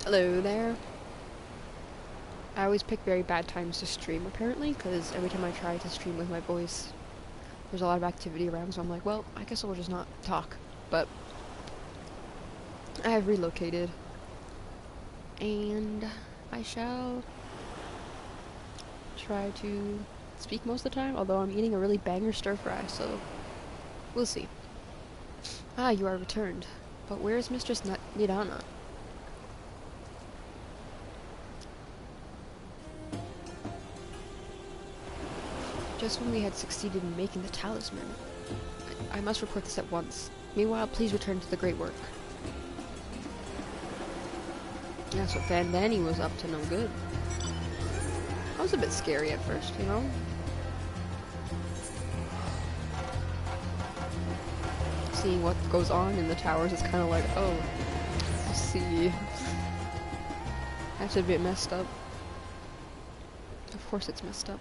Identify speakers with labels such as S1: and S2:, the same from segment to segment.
S1: Hello there. I always pick very bad times to stream, apparently, because every time I try to stream with my voice, there's a lot of activity around, so I'm like, well, I guess I'll just not talk. But I have relocated, and I shall try to speak most of the time, although I'm eating a really banger stir fry, so we'll see. Ah, you are returned. But where is Mistress Nidana? Just when we had succeeded in making the talisman. I must report this at once. Meanwhile, please return to the great work. That's what Van Danny was up to, no good. That was a bit scary at first, you know? Seeing what goes on in the towers is kind of like, oh, I see. That's a bit messed up. Of course it's messed up.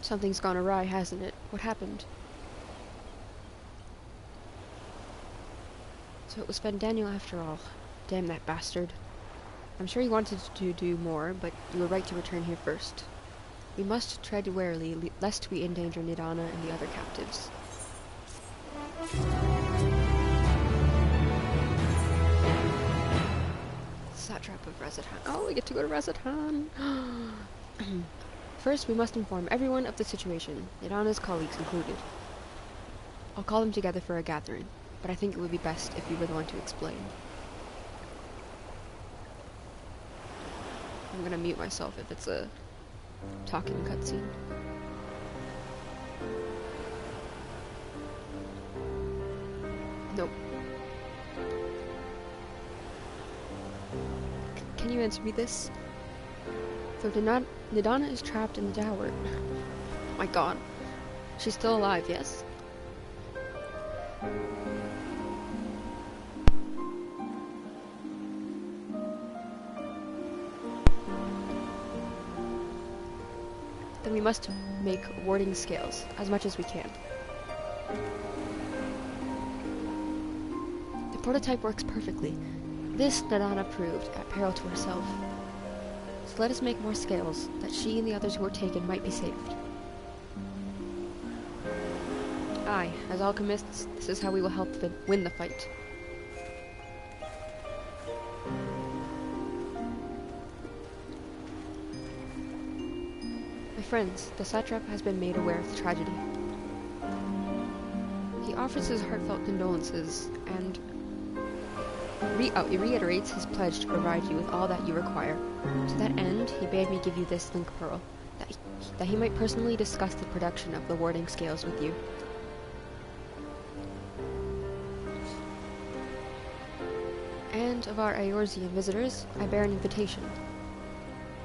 S1: Something's gone awry, hasn't it? What happened? So it was Daniel after all. Damn that bastard. I'm sure he wanted to do more, but you were right to return here first. We must tread warily, lest we endanger Nidana and the other captives. Satrap of Radz-At-Han. Oh, we get to go to Radz-At-Han! First, we must inform everyone of the situation, Nidana's colleagues included. I'll call them together for a gathering, but I think it would be best if you were the one to explain. I'm gonna mute myself if it's a talking cutscene. Nope. Can you answer me this? So Nidana is trapped in the tower. My god. She's still alive, yes? Then we must make warding scales, as much as we can. The prototype works perfectly. This Nidana proved, at peril to herself. So let us make more scales, that she and the others who were taken might be saved. Aye, as alchemists, this is how we will help win the fight. My friends, the satrap has been made aware of the tragedy. He offers his heartfelt condolences and reiterates his pledge to provide you with all that you require. To that end, he bade me give you this link pearl, that he might personally discuss the production of the warding scales with you. And of our Eorzean visitors, I bear an invitation.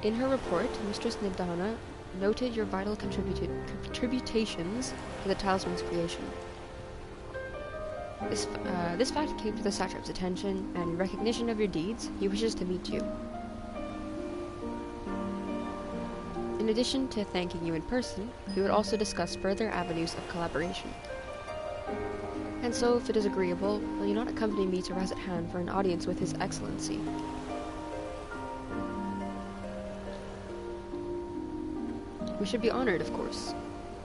S1: In her report, Mistress Nidana noted your vital contributions to the talisman's creation. This fact came to the satrap's attention, and in recognition of your deeds, he wishes to meet you. In addition to thanking you in person, he would also discuss further avenues of collaboration. And so, if it is agreeable, will you not accompany me to Radz-At-Han for an audience with His Excellency? We should be honored, of course.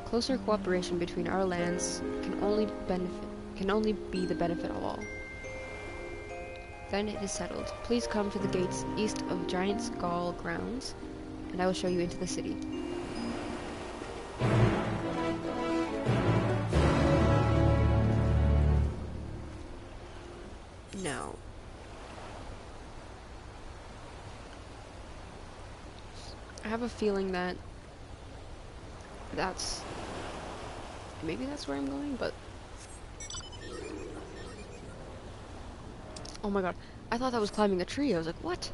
S1: Closer cooperation between our lands can only be the benefit of all. Then it is settled. Please come to the gates east of Giant's Gall grounds, and I will show you into the city. Now, I have a feeling that maybe that's where I'm going, but oh my god, I thought that was climbing a tree. I was like, what?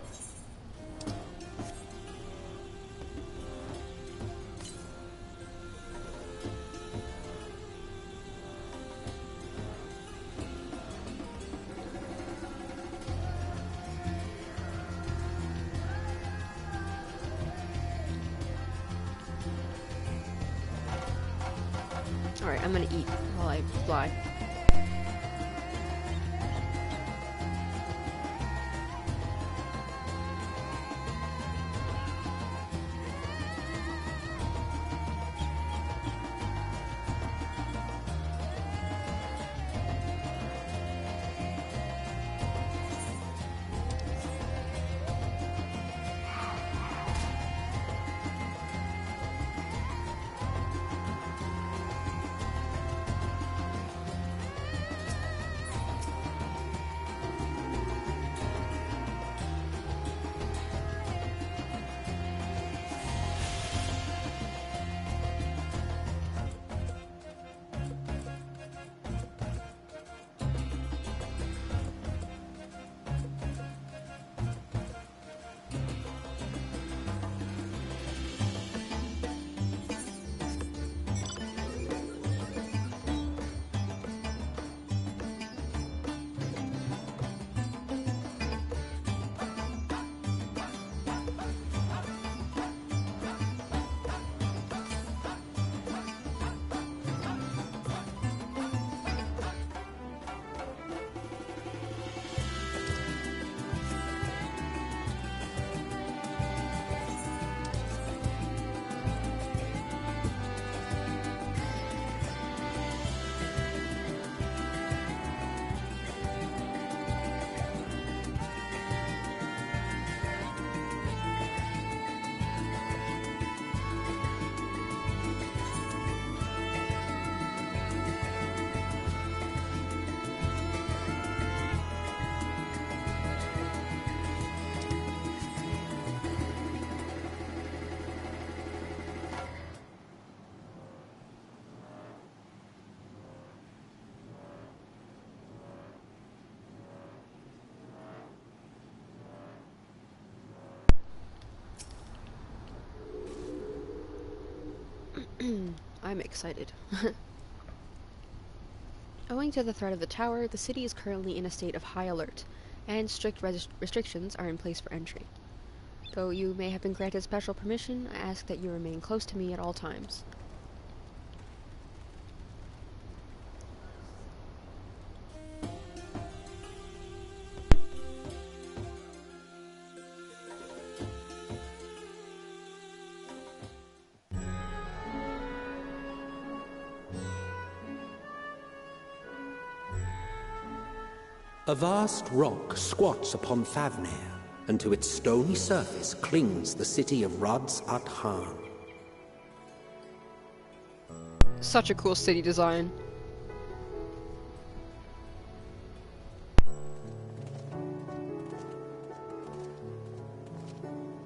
S1: I'm gonna eat while I fly. I'm excited. Owing to the threat of the tower, the city is currently in a state of high alert, and strict restrictions are in place for entry. Though you may have been granted special permission, I ask that you remain close to me at all times.
S2: A vast rock squats upon Thavnair, and to its stony surface clings the city of Radz-At-Han.
S1: Such a cool city design.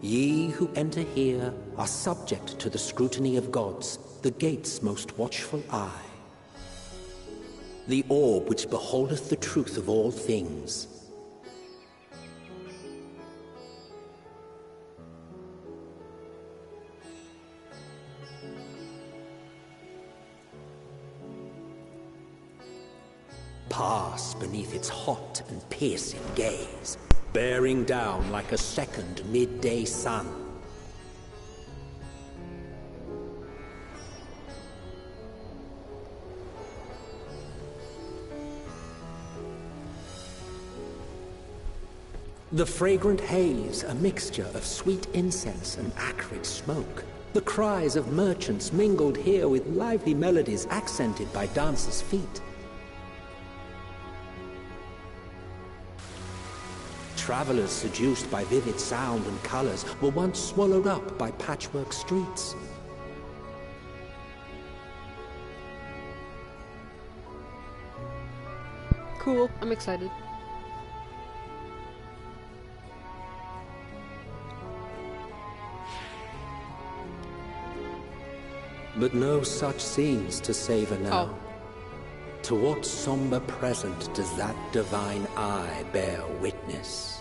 S2: Ye who enter here are subject to the scrutiny of gods, the gate's most watchful eye. The orb which beholdeth the truth of all things. Pass beneath its hot and piercing gaze, bearing down like a second midday sun. The fragrant haze, a mixture of sweet incense and acrid smoke. The cries of merchants mingled here with lively melodies accented by dancers' feet. Travelers seduced by vivid sound and colors were once swallowed up by patchwork streets.
S1: Cool, I'm excited.
S2: But no such scenes to savor now.
S1: Oh.
S2: To what somber present does that divine eye bear witness?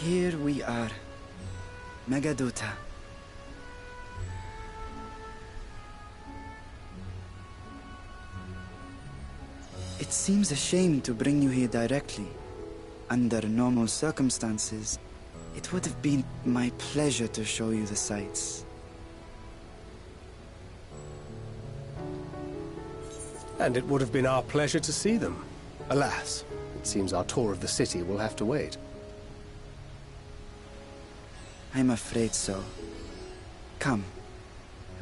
S3: Here we are. Megadota. It seems a shame to bring you here directly. Under normal circumstances, it would have been my pleasure to show you the sights.
S4: And it would have been our pleasure to see them. Alas, it seems our tour of the city will have to wait.
S3: I'm afraid so. Come,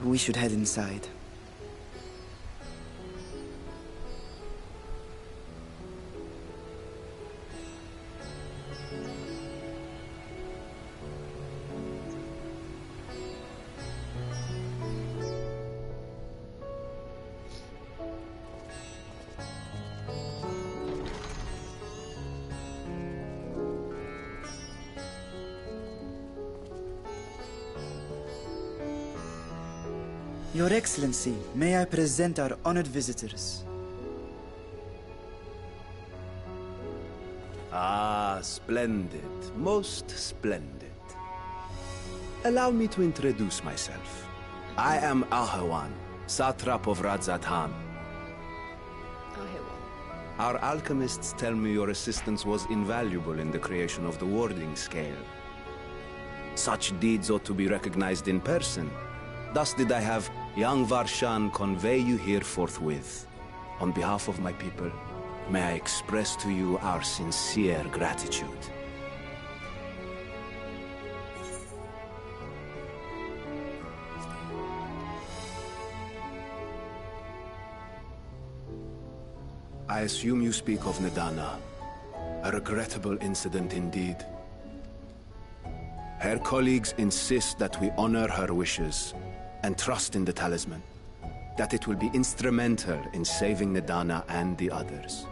S3: we should head inside. Your Excellency, may I present our honored visitors?
S5: Ah, splendid. Most splendid. Allow me to introduce myself. I am Ahawan, satrap of Radz-At-Han. Our alchemists tell me your assistance was invaluable in the creation of the warding scale. Such deeds ought to be recognized in person. Thus did I have young Varshan convey you here forthwith. On behalf of my people, may I express to you our sincere gratitude. I assume you speak of Nadana. A regrettable incident indeed. Her colleagues insist that we honor her wishes and trust in the talisman, that it will be instrumental in saving Nadana and the others.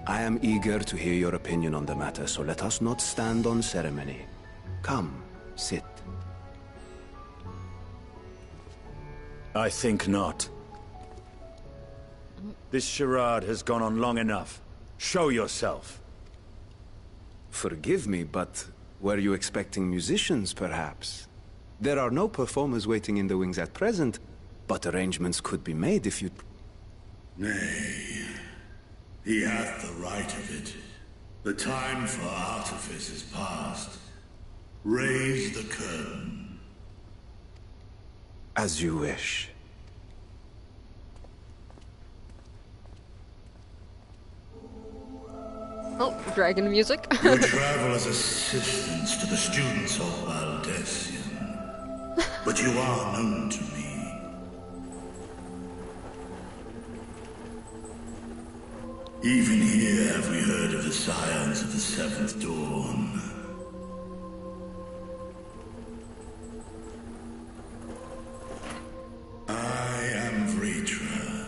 S5: I am eager to hear your opinion on the matter, so let us not stand on ceremony. Come, sit.
S6: I think not. This charade has gone on long enough. Show yourself.
S5: Forgive me, but were you expecting musicians, perhaps? There are no performers waiting in the wings at present, but arrangements could be made if you...
S7: Nay, he hath the right of it. The time for artifice is past. Raise the curtain.
S5: As you wish.
S1: Oh, dragon music.
S7: You travel as assistants to the students of Valdesian. But you are known to me. Even here have we heard of the scions of the Seventh Dawn. I am Vritra,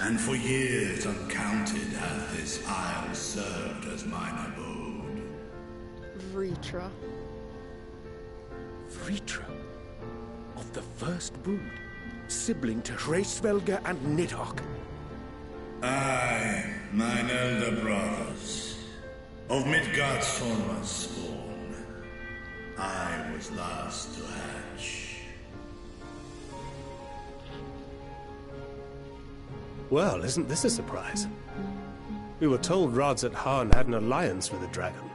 S7: and for years uncounted hath this isle served as mine abode.
S1: Vritra.
S8: Vritra? Of the first brood, sibling to Hraesvelga and Nidhogg.
S7: Aye, mine elder brothers, of Midgard's Solma's spawn. I was last to hatch.
S4: Well, isn't this a surprise? We were told Radz-At-Han had an alliance with a dragon.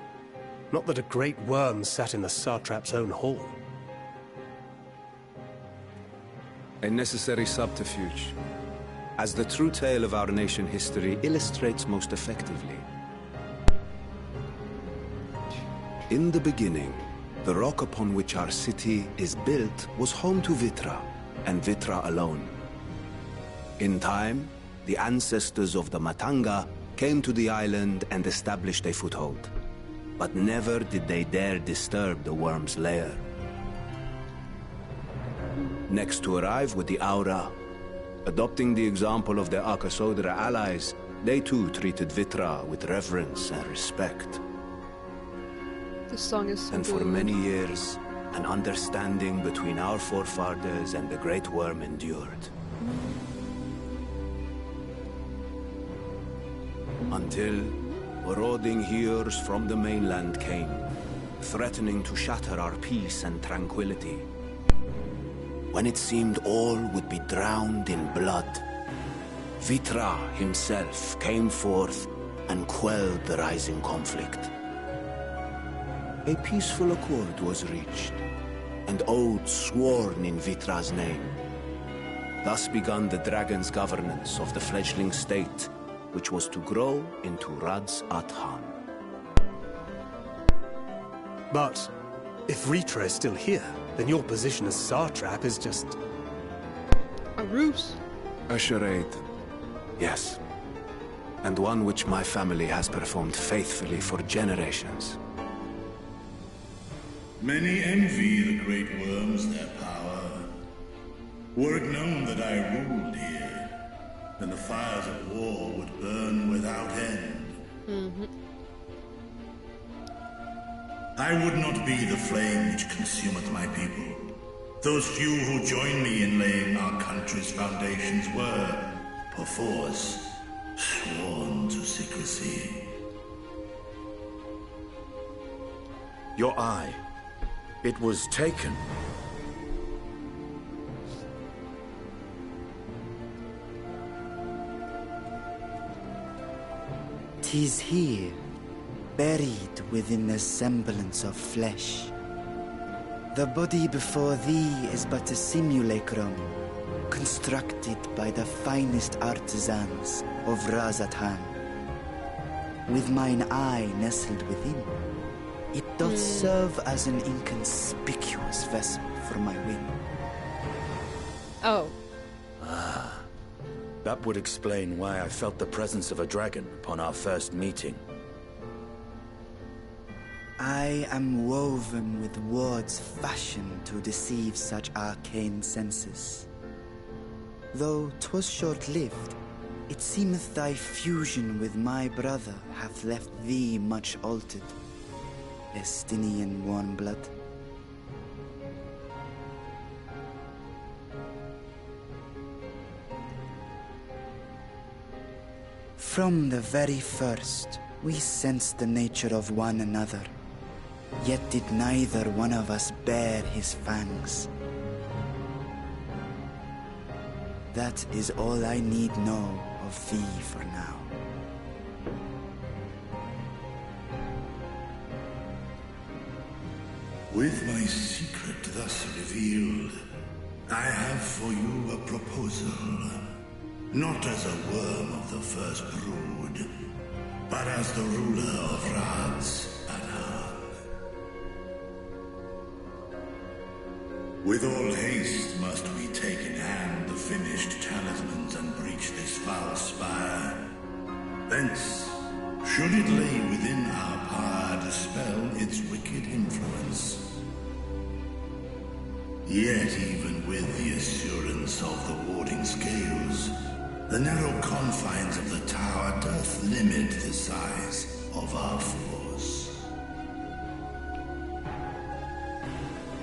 S4: Not that a great worm sat in the satrap's own hall.
S5: A necessary subterfuge, as the true tale of our nation history illustrates most effectively. In the beginning, the rock upon which our city is built was home to Vitra, and Vitra alone. In time, the ancestors of the Matanga came to the island and established a foothold. But never did they dare disturb the worm's lair. Next to arrive with the Aura, adopting the example of their Akasodra allies, they too treated Vitra with reverence and respect.
S1: This song is so
S5: And for
S1: good.
S5: many years, an understanding between our forefathers and the Great Worm endured. Until marauding hears from the mainland came, threatening to shatter our peace and tranquility. When it seemed all would be drowned in blood, Vitra himself came forth and quelled the rising conflict. A peaceful accord was reached, and oaths sworn in Vitra's name. Thus began the dragon's governance of the fledgling state, which was to grow into Radz-At-Han.
S4: But if Vitra is still here, then your position as Satrap is just
S1: a ruse.
S5: A charade. Yes. And one which my family has performed faithfully for generations.
S7: Many envy the great worms their power. Were it known that I ruled here, then the fires of war would burn without end. I would not be the flame which consumeth my people. Those few who join me in laying our country's foundations were, perforce, sworn to secrecy.
S6: Your eye. It was taken.
S3: 'Tis here, buried within the semblance of flesh. The body before thee is but a simulacrum, constructed by the finest artisans of Radz-At-Han. With mine eye nestled within, it doth serve as an inconspicuous vessel for my whim.
S1: Oh.
S6: That would explain why I felt the presence of a dragon upon our first meeting.
S3: I am woven with words fashioned to deceive such arcane senses. Though 'twas short-lived, it seemeth thy fusion with my brother hath left thee much altered, Estinian warm blood. From the very first, we sensed the nature of one another, yet did neither one of us bare his fangs. That is all I need know of thee for now.
S7: With my secret thus revealed, I have for you a proposal. Not as a worm of the first brood, but as the ruler of Radz-At-Han. With all haste must we take in hand the finished talismans and breach this foul spire. Thence, should it lay within our power, dispel its wicked influence. Yet even with the assurance of the warding scales, the narrow confines of the tower doth limit the size of our force.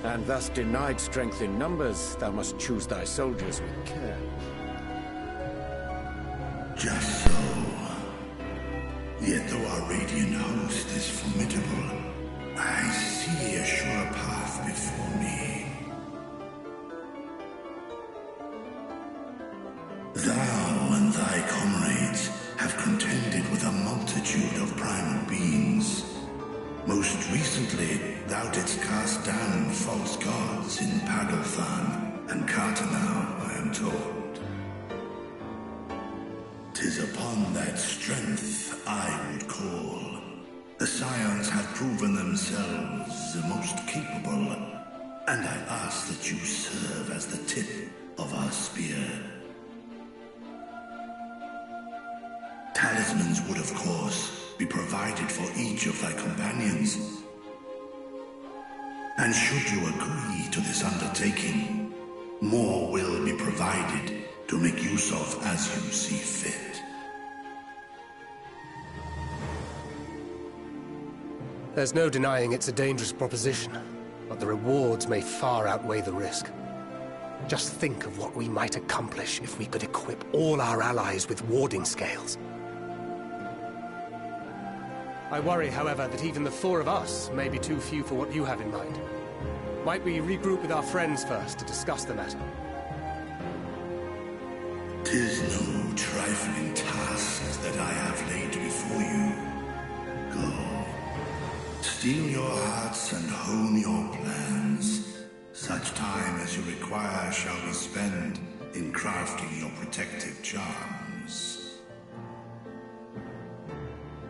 S8: And thus denied strength in numbers, thou must choose thy soldiers with care.
S7: Just so. Yet though our radiant host is formidable, I see a sure path before me. Thou and thy comrades have contended with a multitude of primal beings. Most recently, thou didst cast down false gods in Pagalthan and Kartanau, I am told. 'Tis upon that strength I would call. The Scions have proven themselves the most capable, and I ask that you serve as the tip of our spear. Talismans would, of course, be provided for each of thy companions. And should you agree to this undertaking, more will be provided to make use of as you see fit.
S4: There's no denying it's a dangerous proposition, but the rewards may far outweigh the risk. Just think of what we might accomplish if we could equip all our allies with warding scales. I worry, however, that even the four of us may be too few for what you have in mind. Might we regroup with our friends first to discuss the matter?
S7: 'Tis no trifling task that I have laid before you. Go. Steel your hearts and hone your plans. Such time as you require shall be spent in crafting your protective charms.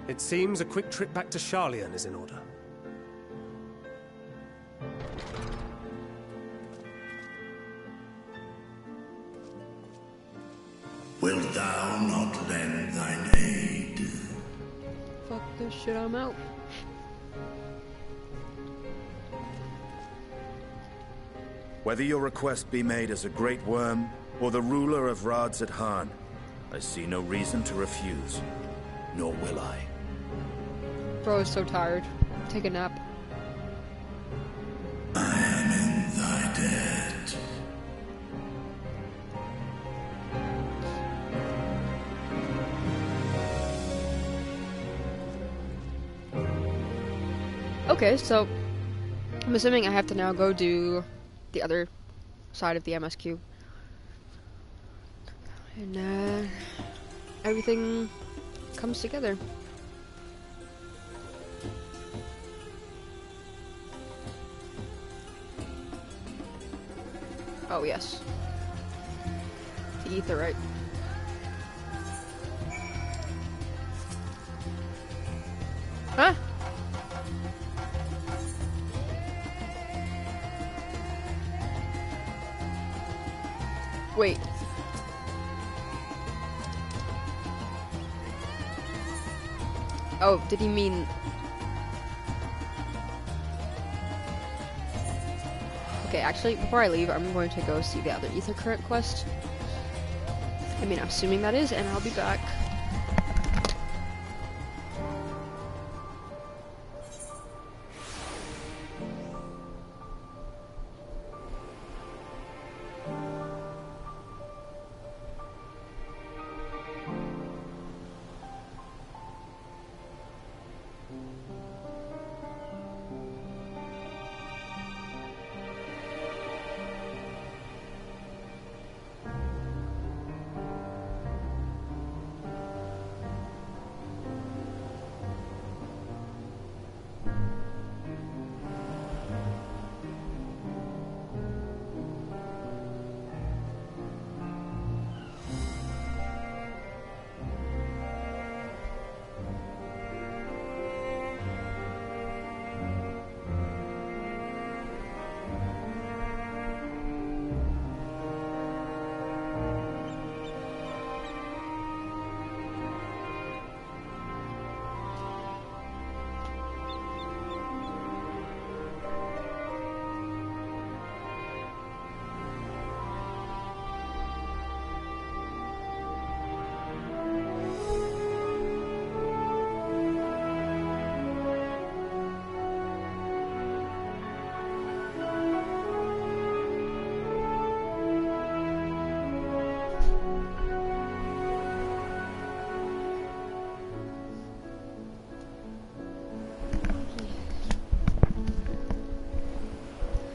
S4: It seems a quick trip back to Sharlayan is in order.
S7: Wilt thou not lend thine aid?
S1: Fuck this shit, I'm out.
S6: Whether your request be made as a great worm or the ruler of Radz-At-Han, I see no reason to refuse, nor will I.
S1: Bro is so tired. Take a nap.
S7: I am in thy debt.
S1: Okay, so I'm assuming I have to now go do the other side of the MSQ. And everything comes together. Oh yes. The Aetheryte. Huh? Wait. Oh, did he mean... Okay, actually, before I leave, I'm going to go see the other Ether Current quest. I mean, I'm assuming that is, and I'll be back.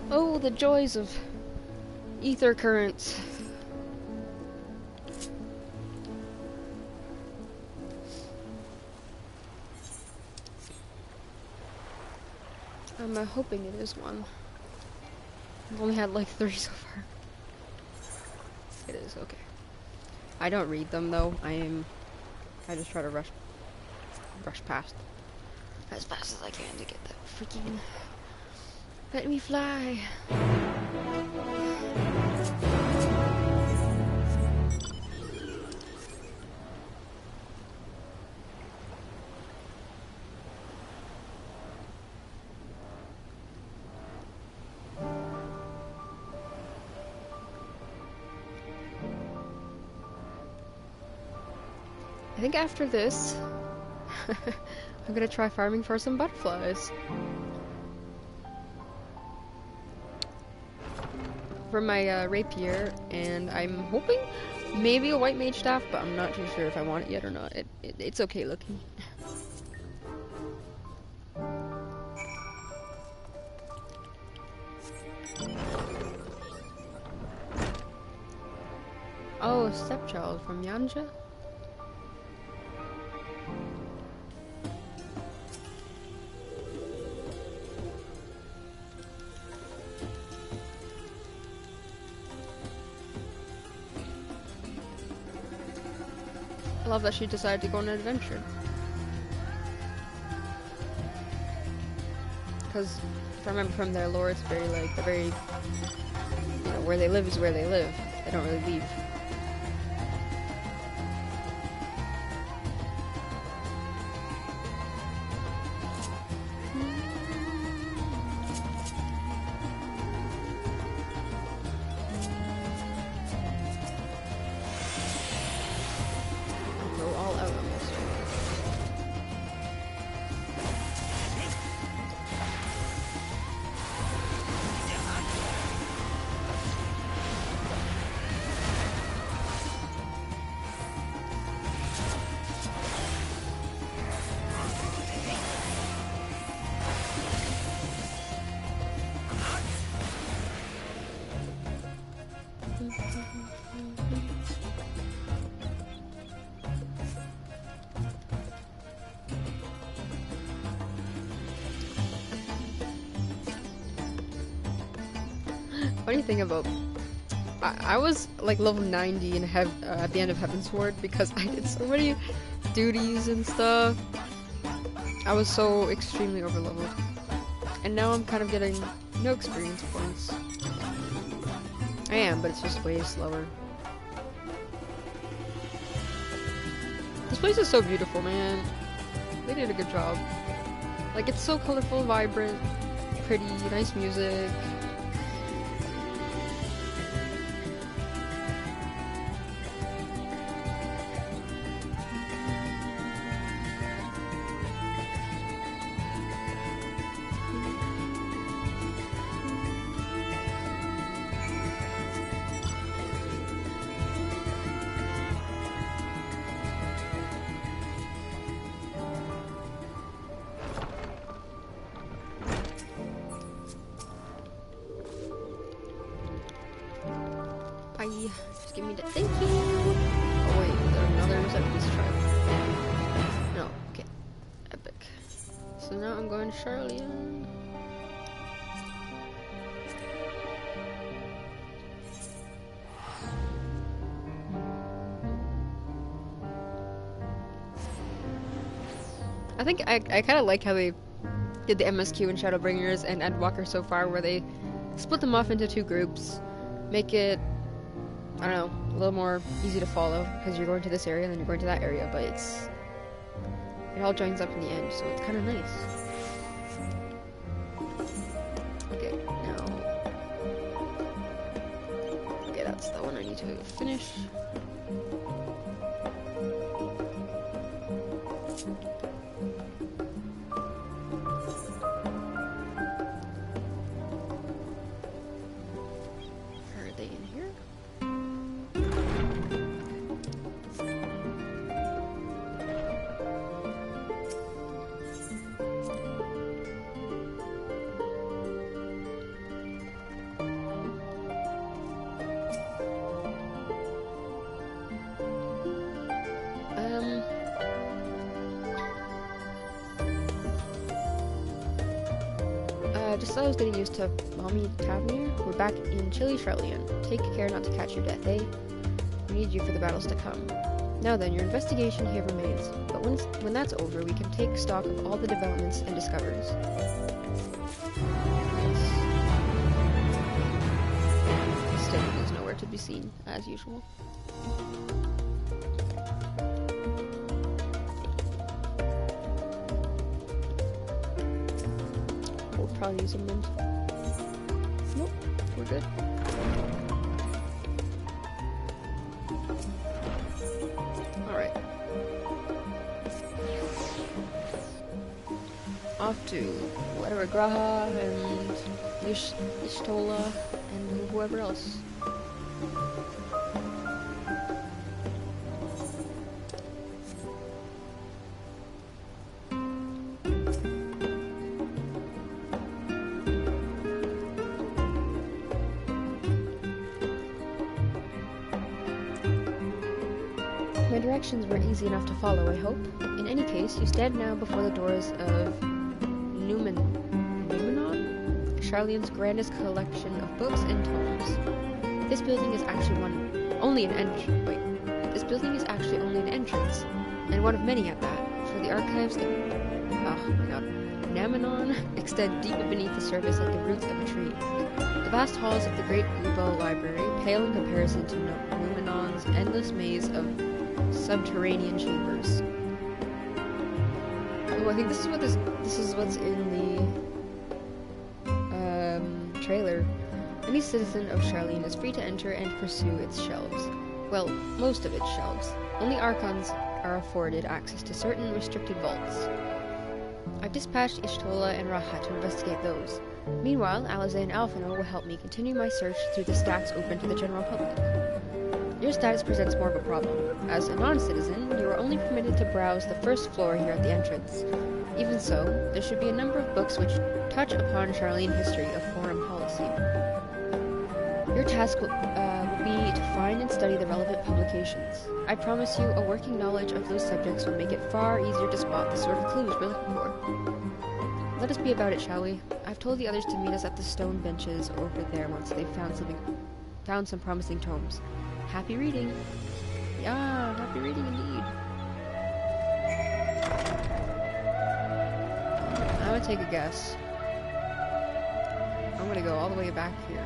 S1: Oh, the joys of ether currents. I'm hoping it is one. I've only had like 3 so far. It is, okay. I don't read them though. I just try to rush past as fast as I can to get that freaking... Let me fly. I think after this, I'm gonna try farming for some butterflies. For my rapier, and I'm hoping maybe a white mage staff, but I'm not too sure if I want it yet or not. It's okay looking. Oh, stepchild from Yanja? I love that she decided to go on an adventure. Because if I remember from their lore, it's very like, they're very, you know, where they live is where they live. They don't really leave. Go all out on this one. Funny thing about I was like level 90 in at the end of Heaven's Ward because I did so many duties and stuff. I was so extremely overleveled, and now I'm kind of getting no experience points. I am, but it's just way slower. This place is so beautiful, man. They did a good job. Like, it's so colorful, vibrant, pretty, nice music. Bye. Just give me the thank you. Oh wait, is there another Zeppelin tribe? No, okay. Epic. So now I'm going to Charlian. I think I kind of like how they did the MSQ and Shadowbringers and EndWalker so far, where they split them off into two groups, make it, I don't know, a little more easy to follow, because you're going to this area and then you're going to that area, but it all joins up in the end, so it's kind of nice. Okay, now, okay, that's the one I need to finish. Just as I was getting used to Mommy Tavernier, we're back in chilly Charlian. Take care not to catch your death, eh? We need you for the battles to come. Now then, your investigation here remains, but when that's over, we can take stock of all the developments and discoveries. Still, is nowhere to be seen, as usual. Probably use a mint. Nope, we're good. Alright. Off to whatever Graha and Ishtola and whoever else. directions were easy enough to follow, I hope. In any case, you stand now before the doors of Numenon? Charlene's grandest collection of books and tomes. This building is actually only an entrance, and one of many at that, for the archives of Numenon extend deep beneath the surface like the roots of a tree. The vast halls of the great Gubo library pale in comparison to Numenon's endless maze of subterranean chambers. Oh, I think this is what's in the trailer. Any citizen of Charlene is free to enter and pursue its shelves. Well, most of its shelves. Only Archons are afforded access to certain restricted vaults. I've dispatched Ishtola and Rahat to investigate those. Meanwhile, Alize and Alphino will help me continue my search through the stacks open to the general public. Your status presents more of a problem. As a non-citizen, you are only permitted to browse the first floor here at the entrance. Even so, there should be a number of books which touch upon Charlene history of foreign policy. Your task will be to find and study the relevant publications. I promise you, a working knowledge of those subjects will make it far easier to spot the sort of clues we're looking for. Let us be about it, shall we? I've told the others to meet us at the stone benches over there once they've found some promising tomes. Happy reading! Yeah, happy reading indeed. I'm gonna take a guess. I'm gonna go all the way back here.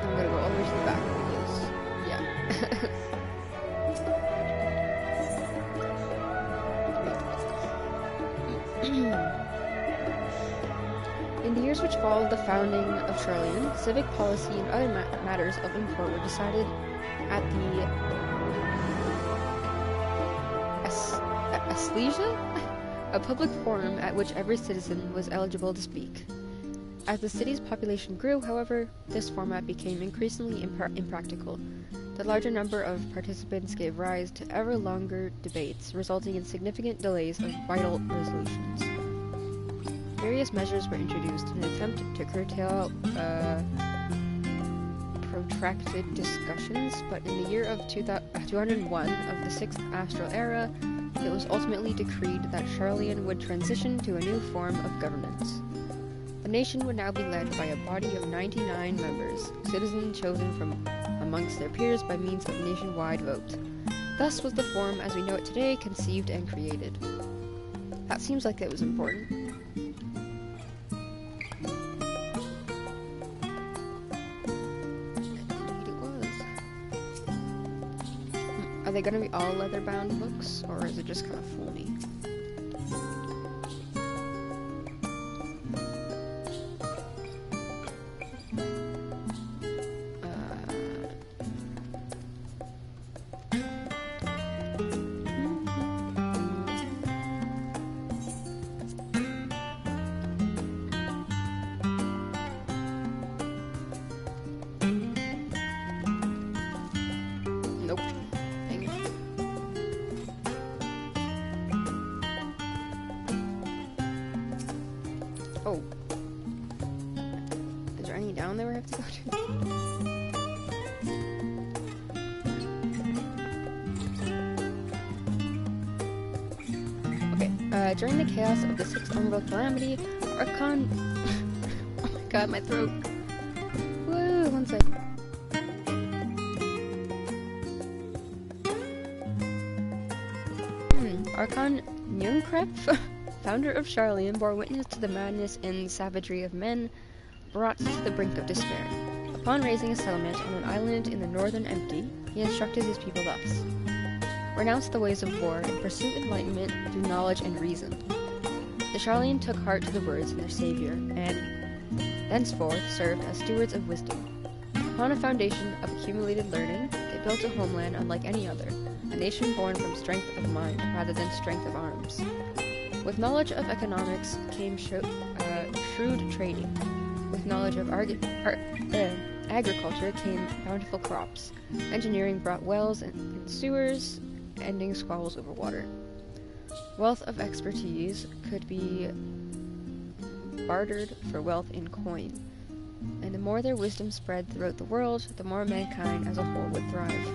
S1: I'm gonna go all the way to the back because, yeah. In the years which followed the founding of Charlene, civic policy and other matters of import were decided at the Aslesia? A public forum at which every citizen was eligible to speak. As the city's population grew, however, this format became increasingly impractical. The larger number of participants gave rise to ever longer debates, resulting in significant delays of vital resolutions. Various measures were introduced in an attempt to curtail protracted discussions, but in the year of 201 of the 6th Astral Era, it was ultimately decreed that Charlene would transition to a new form of governance. The nation would now be led by a body of 99 members, citizens chosen from amongst their peers by means of nationwide vote. Thus was the form as we know it today conceived and created. That seems like it was important. Indeed it was. Are they going to be all leather-bound books, or is it just going to fool me? Nope. Dang it. Oh. Is there any down there we have to go to? Okay, during the chaos of the 6th Umbral Calamity, Archon... oh my god, my throat. Woo, one sec. Archon Nyunkrep, founder of Charlene, bore witness to the madness and savagery of men brought to the brink of despair. Upon raising a settlement on an island in the northern Empty, he instructed his people thus: renounce the ways of war and pursue enlightenment through knowledge and reason. The Charlene took heart to the words of their savior, and thenceforth served as stewards of wisdom. Upon a foundation of accumulated learning, they built a homeland unlike any other, a nation born from strength of mind rather than strength of arms. With knowledge of economics came shrewd trading. With knowledge of agriculture came bountiful crops. Engineering brought wells and sewers, ending squalls over water. Wealth of expertise could be bartered for wealth in coin. and the more their wisdom spread throughout the world, the more mankind as a whole would thrive.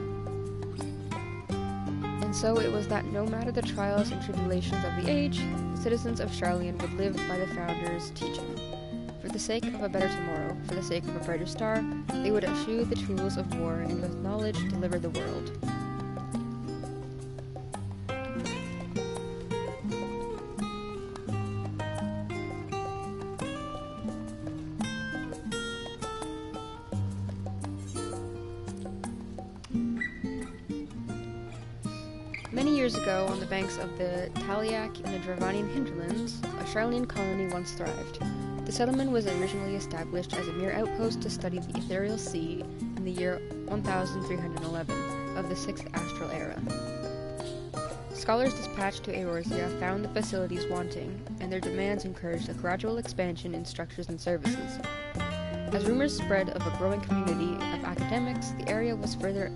S1: And so it was that no matter the trials and tribulations of the age, the citizens of Sharlayan would live by the Founder's teaching. For the sake of a better tomorrow, for the sake of a brighter star, they would eschew the tools of war and with knowledge deliver the world. Many years ago, on the banks of the Taliak in the Dravanian hinterlands, a Sharlayan colony once thrived. The settlement was originally established as a mere outpost to study the ethereal sea in the year 1311 of the 6th astral era. Scholars dispatched to Eorzea found the facilities wanting, and their demands encouraged a gradual expansion in structures and services. As rumors spread of a growing community of academics, the area was further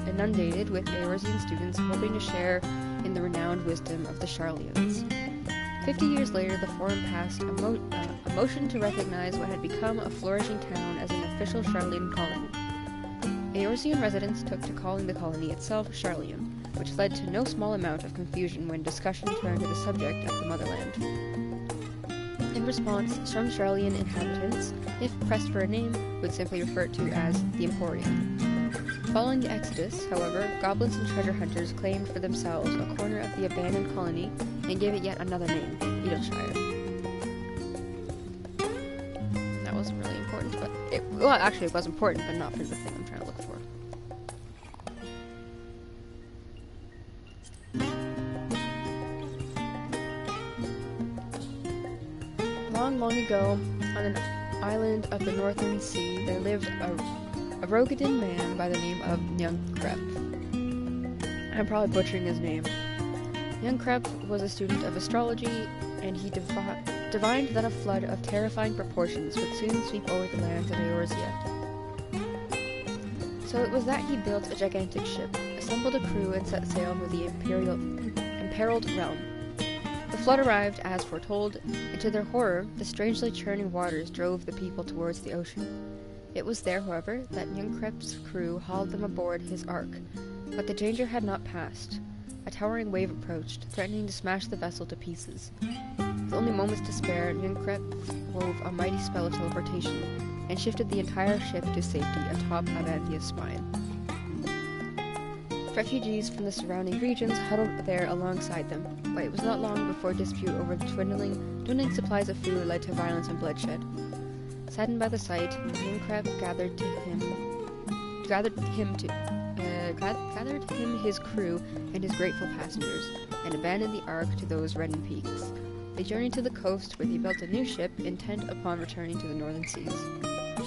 S1: inundated with Eorzean students hoping to share in the renowned wisdom of the Sharlayans. 50 years later, the Forum passed a motion to recognize what had become a flourishing town as an official Sharlayan colony. Eorzean residents took to calling the colony itself Sharlayan, which led to no small amount of confusion when discussion turned to the subject of the motherland. In response, some Sharlayan inhabitants, if pressed for a name, would simply refer to it as the Emporium. Following the Exodus, however, goblins and treasure hunters claimed for themselves a corner of the abandoned colony and gave it yet another name, Edelshire. That wasn't really important, but it was important, but not for the thing I'm trying to look for. Long, long ago, on an island of the Northern Sea, there lived a Rogadin man by the name of Nyunkrep. I'm probably butchering his name. Nyunkrep was a student of astrology, and he divined that a flood of terrifying proportions would soon sweep over the lands of Eorzea. So it was that he built a gigantic ship, assembled a crew, and set sail for the imperiled realm. The flood arrived as foretold, and to their horror, the strangely churning waters drove the people towards the ocean. It was there, however, that Nyunkrep's crew hauled them aboard his ark, but the danger had not passed. A towering wave approached, threatening to smash the vessel to pieces. With only moments to spare, Nyunkrep wove a mighty spell of teleportation, and shifted the entire ship to safety atop Avanthia's spine. Refugees from the surrounding regions huddled there alongside them, but it was not long before dispute over the dwindling supplies of food led to violence and bloodshed. Saddened by the sight, Nyunkrep gathered him his crew and his grateful passengers, and abandoned the ark to those redden peaks. They journeyed to the coast, where they built a new ship, intent upon returning to the northern seas.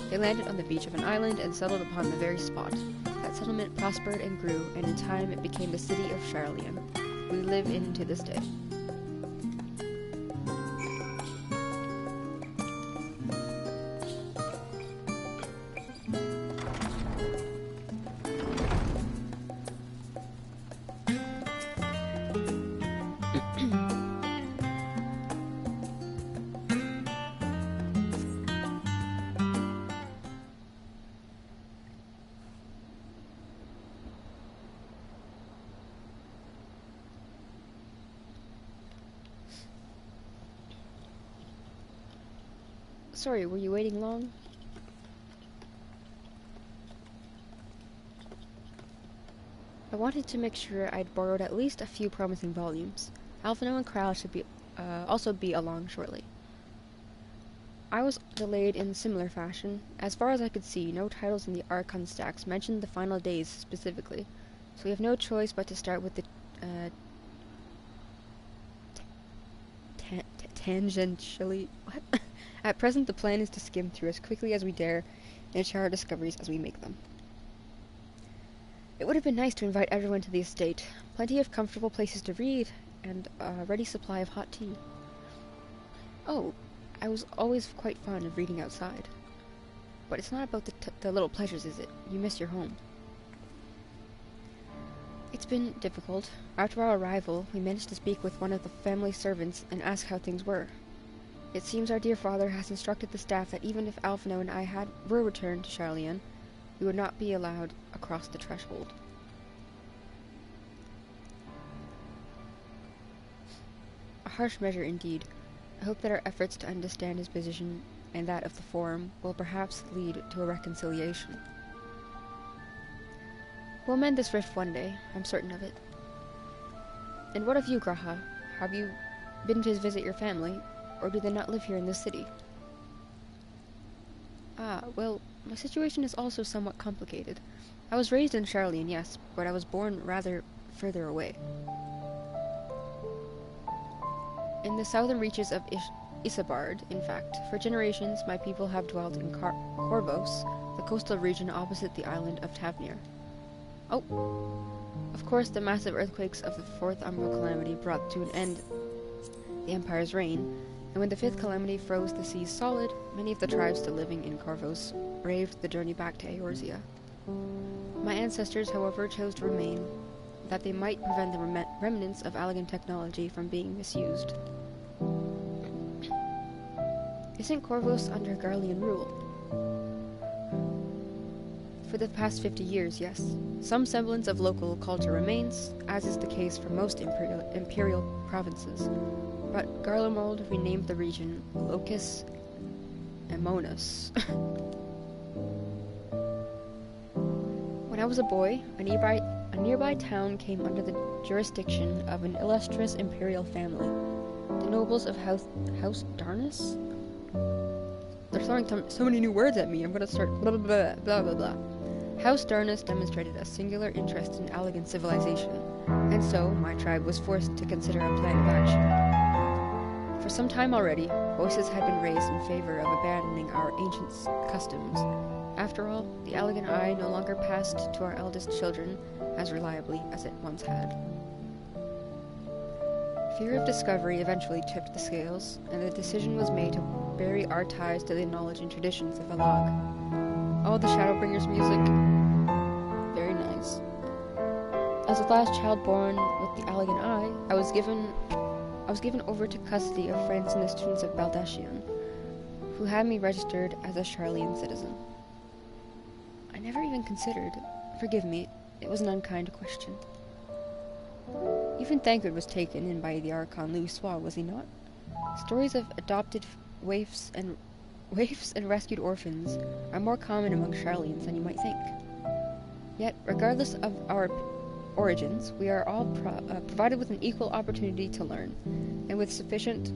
S1: They landed on the beach of an island and settled upon the very spot. That settlement prospered and grew, and in time it became the city of Sharlayan. We live in to this day. Sorry, were you waiting long? I wanted to make sure I'd borrowed at least a few promising volumes. Alphino and Kral should also be along shortly. I was delayed in similar fashion. As far as I could see, no titles in the Archon stacks mentioned the final days specifically, so we have no choice but to start with the tangentially... What? At present, the plan is to skim through as quickly as we dare and share our discoveries as we make them. It would have been nice to invite everyone to the estate. Plenty of comfortable places to read, and a ready supply of hot tea. Oh, I was always quite fond of reading outside. But it's not about the little pleasures, is it? You miss your home. It's been difficult. After our arrival, we managed to speak with one of the family servants and ask how things were. It seems our dear father has instructed the staff that even if Alphino and I were returned to Charlian, we would not be allowed across the threshold. A harsh measure indeed. I hope that our efforts to understand his position and that of the Forum will perhaps lead to a reconciliation. We'll mend this rift one day, I'm certain of it. And what of you, Graha? Have you been to visit your family, or do they not live here in this city? Ah, well, my situation is also somewhat complicated. I was raised in Charlian, yes, but I was born rather further away. In the southern reaches of Isambard, in fact. For generations, my people have dwelt in Corvos, the coastal region opposite the island of Tavnir. Oh, of course, the massive earthquakes of the Fourth Umbral Calamity brought to an end the Empire's reign, and when the Fifth Calamity froze the seas solid, many of the tribes still living in Corvos braved the journey back to Eorzea. My ancestors, however, chose to remain, that they might prevent the remnants of Allagan technology from being misused. Isn't Corvos under Garlean rule? For the past 50 years, yes. Some semblance of local culture remains, as is the case for most imperial provinces. But Garlemald renamed the region Locus Aemonus. When I was a boy, a nearby town came under the jurisdiction of an illustrious imperial family, the nobles of House Darnus? They're throwing so many new words at me, I'm gonna start blah blah blah blah blah blah. House Darnus demonstrated a singular interest in Allagan civilization, and so my tribe was forced to consider a plan of action. For some time already, voices had been raised in favor of abandoning our ancient customs. After all, the Allagan Eye no longer passed to our eldest children as reliably as it once had. Fear of discovery eventually tipped the scales, and the decision was made to bury our ties to the knowledge and traditions of Alag. Oh, the Shadowbringers music. Very nice. As the last child born with the Allagan Eye, I was given over to custody of friends and the students of Baldashian, who had me registered as a Charlian citizen. I never even considered, forgive me, it was an unkind question. Even Thancred was taken in by the Archon Louis Sois, was he not? Stories of adopted waifs and rescued orphans are more common among Charlians than you might think. Yet, regardless of our origins, we are all provided with an equal opportunity to learn, and with sufficient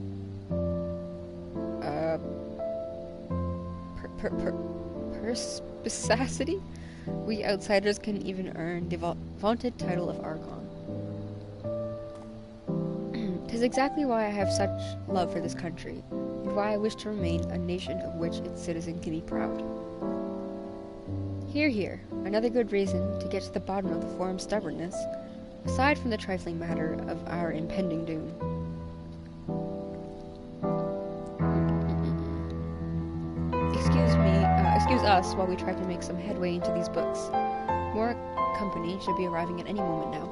S1: perspicacity, we outsiders can even earn the vaunted title of Archon. 'Tis exactly why I have such love for this country, and why I wish to remain a nation of which its citizen can be proud. Hear, hear, another good reason to get to the bottom of the Forum's stubbornness, aside from the trifling matter of our impending doom. Excuse us while we try to make some headway into these books. More company should be arriving at any moment now.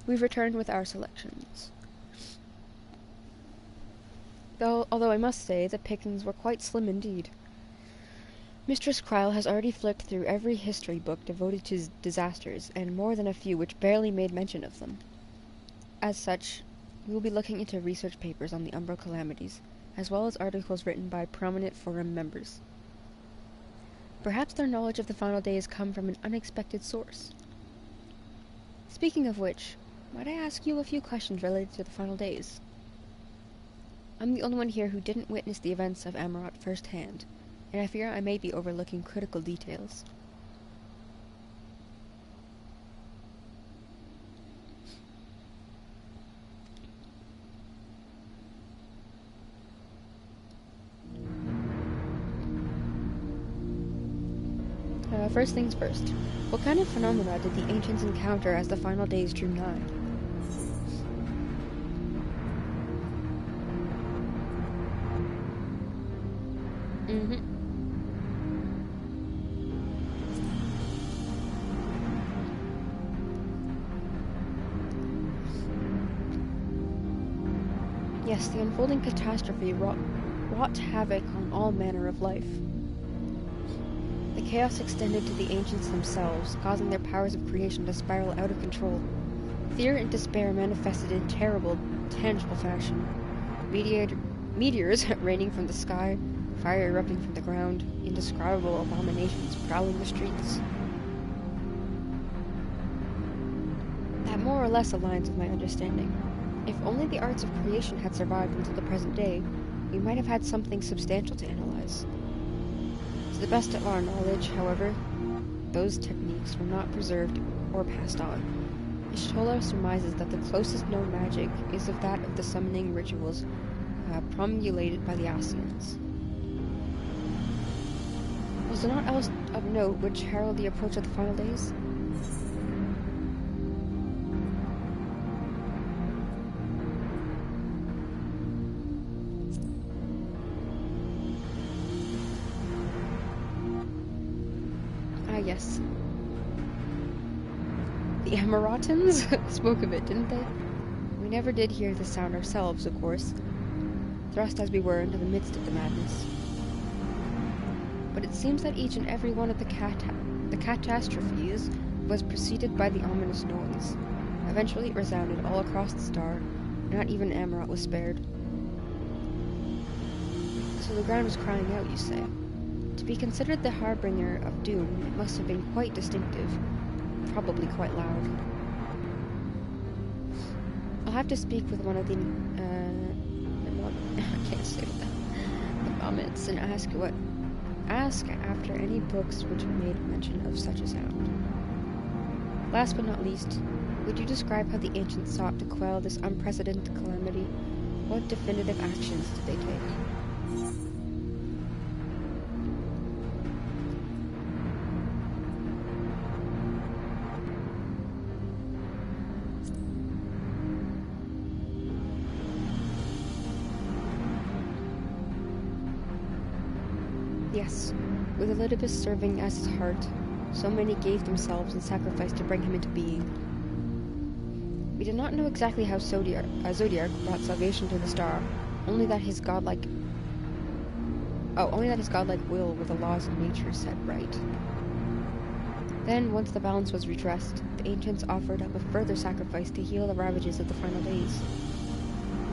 S1: We've returned with our selections. Although I must say, the pickings were quite slim indeed. Mistress Kryle has already flicked through every history book devoted to disasters, and more than a few which barely made mention of them. As such, we will be looking into research papers on the Umbral Calamities, as well as articles written by prominent Forum members. Perhaps their knowledge of the final days come from an unexpected source. Speaking of which, might I ask you a few questions related to the final days? I'm the only one here who didn't witness the events of Amaurot firsthand, and I fear I may be overlooking critical details. First things first. What kind of phenomena did the ancients encounter as the final days drew nigh? Yes, the unfolding catastrophe wrought havoc on all manner of life. The chaos extended to the ancients themselves, causing their powers of creation to spiral out of control. Fear and despair manifested in terrible, tangible fashion. Meteors raining from the sky, fire erupting from the ground, indescribable abominations prowling the streets. That more or less aligns with my understanding. If only the arts of creation had survived until the present day, we might have had something substantial to analyze. To the best of our knowledge, however, those techniques were not preserved or passed on. Y'shtola surmises that the closest known magic is of that of the summoning rituals promulgated by the Ascians. Was there naught else of note which herald the approach of the final days? Yes. The Amaratans spoke of it, didn't they? We never did hear the sound ourselves, of course, thrust as we were into the midst of the madness. But it seems that each and every one of the catastrophes was preceded by the ominous noise. Eventually it resounded all across the star. Not even Amarat was spared. So the ground was crying out, you say? To be considered the harbinger of doom, it must have been quite distinctive, probably quite loud. I'll have to speak with one of the I can't say that. The vomits and ask after any books which made mention of such a sound. Last but not least, would you describe how the ancients sought to quell this unprecedented calamity? What definitive actions did they take? Yes, with Elidibus serving as his heart, so many gave themselves in sacrifice to bring him into being. We do not know exactly how Zodiark brought salvation to the star, only that his godlike will were the laws of nature set right. Then, once the balance was redressed, the ancients offered up a further sacrifice to heal the ravages of the final days.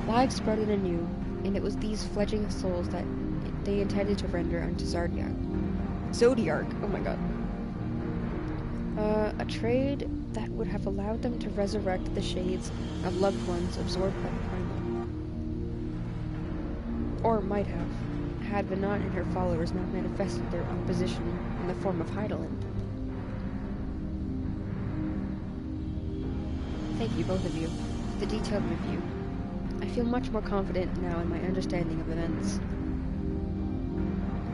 S1: Lives sprouted anew, and it was these fledgling souls that they intended to render unto Zodiark, oh my god. A trade that would have allowed them to resurrect the shades of loved ones absorbed by the primal. Or might have, had Venat and her followers not manifested their opposition in the form of Hydaelyn. Thank you, both of you, for the detailed review. I feel much more confident now in my understanding of events.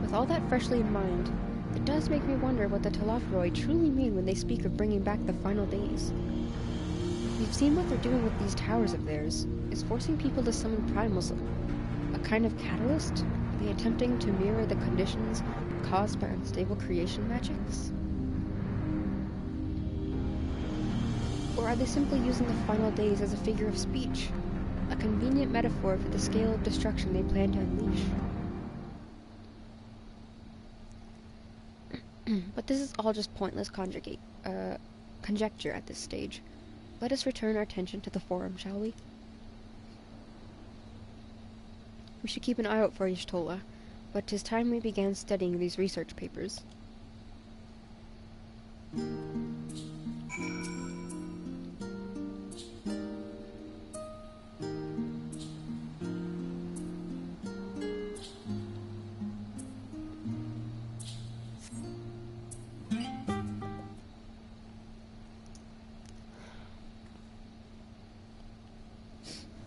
S1: With all that freshly in mind, it does make me wonder what the Telophoroi truly mean when they speak of bringing back the final days. We've seen what they're doing with these towers of theirs. Is forcing people to summon primals a kind of catalyst? Are they attempting to mirror the conditions caused by unstable creation magics? Or are they simply using the final days as a figure of speech? A convenient metaphor for the scale of destruction they plan to unleash? But this is all just pointless conjecture at this stage. Let us return our attention to the forum, shall we? We should keep an eye out for Y'shtola, but 'tis time we began studying these research papers.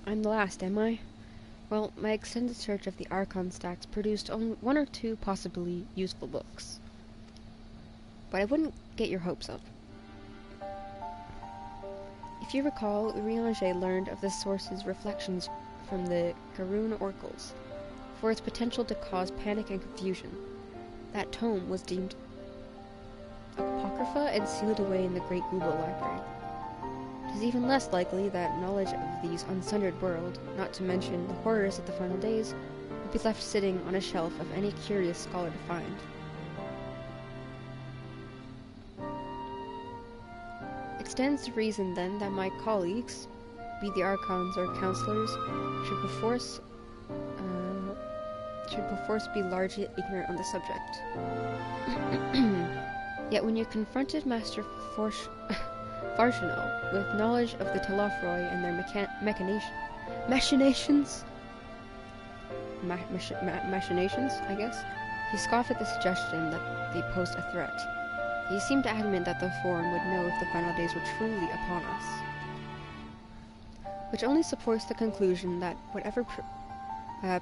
S1: I'm the last, am I? Well, my extended search of the Archon stacks produced only one or two possibly useful books. but I wouldn't get your hopes up. If you recall, Urianger learned of the source's reflections from the Garoon oracles for its potential to cause panic and confusion. That tome was deemed apocrypha and sealed away in the Great Google Library. It is even less likely that knowledge of these unsundered world, not to mention the horrors of the final days, would be left sitting on a shelf of any curious scholar to find. It stands to reason, then, that my colleagues, be the archons or counselors, should perforce be largely ignorant on the subject. Yet when you confronted Master Farshino with knowledge of the Telafroi and their machinations, I guess, he scoffed at the suggestion that they posed a threat. He seemed adamant that the Forum would know if the final days were truly upon us, which only supports the conclusion that whatever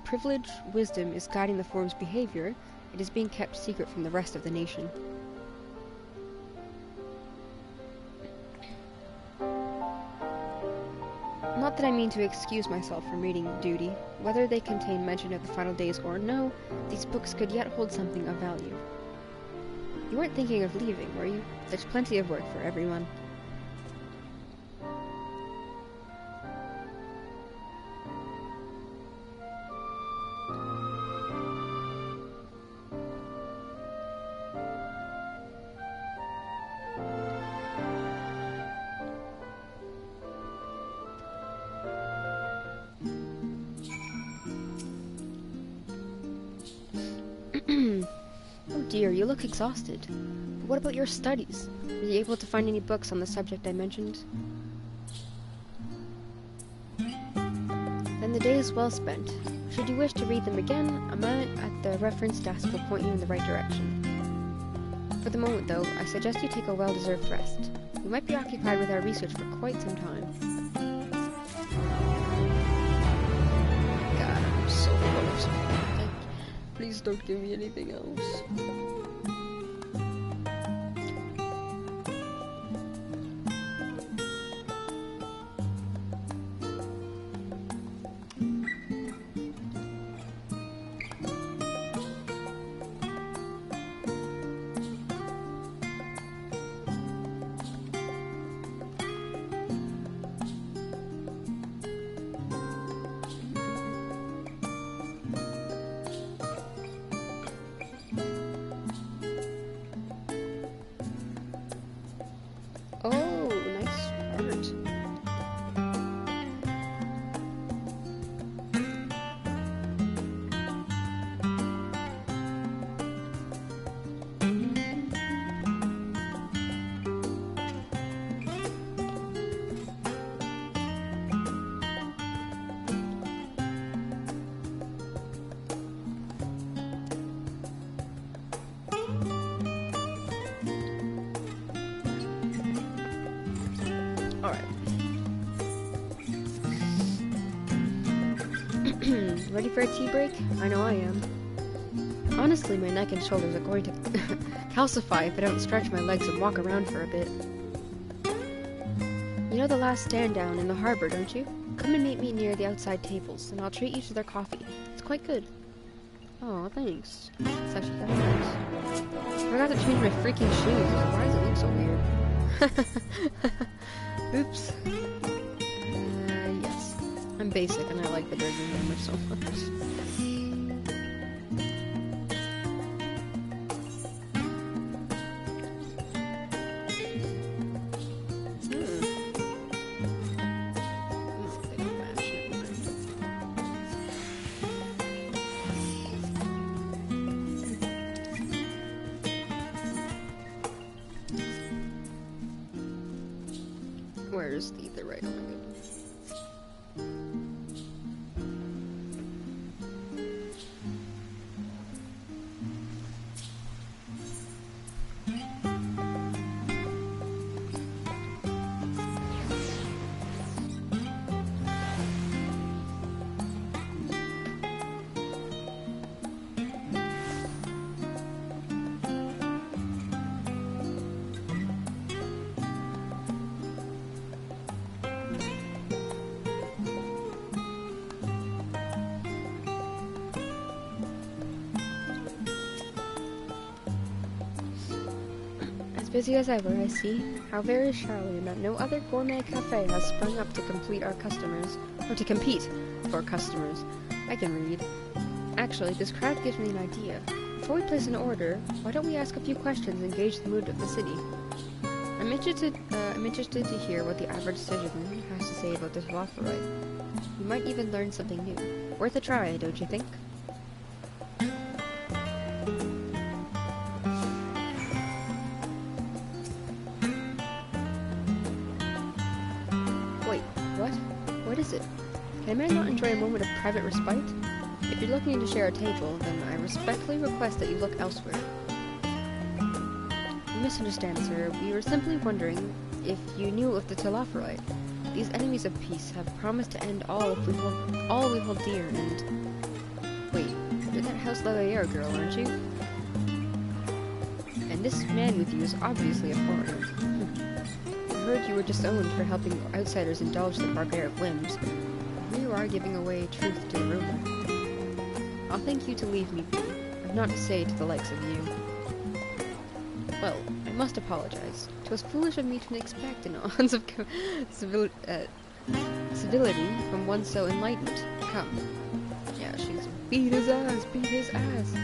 S1: privileged wisdom is guiding the Forum's behavior, it is being kept secret from the rest of the nation. Not that I mean to excuse myself from reading duty. Whether they contain mention of the final days or no, these books could yet hold something of value. You weren't thinking of leaving, were you? There's plenty of work for everyone. Oh dear, you look exhausted. But what about your studies? Were you able to find any books on the subject I mentioned? Then the day is well spent. Should you wish to read them again, a man at the reference desk will point you in the right direction. For the moment, though, I suggest you take a well-deserved rest. We might be occupied with our research for quite some time. God, I'm so full of something. Please don't give me anything else. Oh, nice art. Alright. Ready for a tea break? I know I am. Honestly, my neck and shoulders are going to calcify if I don't stretch my legs and walk around for a bit. You know the last stand down in the harbor, don't you? Come and meet me near the outside tables, and I'll treat you to their coffee. It's quite good. Oh, thanks. It's actually kind of nice. I forgot to change my freaking shoes. Why does it look so weird? Oops. Yes. I'm basic and I like the Dragon Hammer so much. Where's the right? Oh my goodness. Busy as ever, I see. How very Charlene that no other gourmet cafe has sprung up to complete our customers, or to compete for customers. I can read. Actually, this crowd gives me an idea. Before we place an order, why don't we ask a few questions and gauge the mood of the city? I'm interested to hear what the average citizen has to say about this Lafroy. We might even learn something new. Worth a try, don't you think? What is it? Can a man not enjoy a moment of private respite? If you're looking to share a table, then I respectfully request that you look elsewhere. You misunderstand, sir. We were simply wondering if you knew of the Telafroi. These enemies of peace have promised to end all we hold dear, and... Wait, you're that House Leveilleur girl, aren't you? And this man with you is obviously a foreigner. I heard you were disowned for helping outsiders indulge their barbaric whims. Here you are giving away truth to the rumor. I'll thank you to leave me be. I've not to say to the likes of you. Well, I must apologize. 'Twas foolish of me to expect an ounce of civility from one so enlightened. Come. Yeah, she's beat his ass, beat his ass.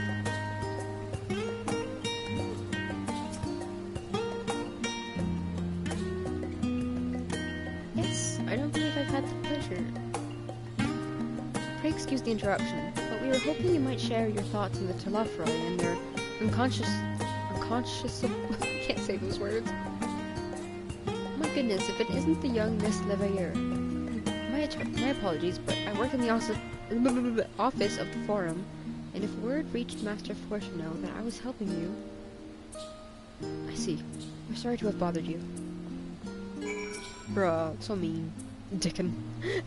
S1: I don't believe I've had the pleasure. Pray excuse the interruption, but we were hoping you might share your thoughts on the Telafroi and their unconscious, I can't say those words. My goodness, if it isn't the young Miss Leveilleur. My apologies, but I work in the office of the Forum, and if word reached Master Fortuneau that I was helping you... I see. We're sorry to have bothered you. Bruh, so mean. Dickon.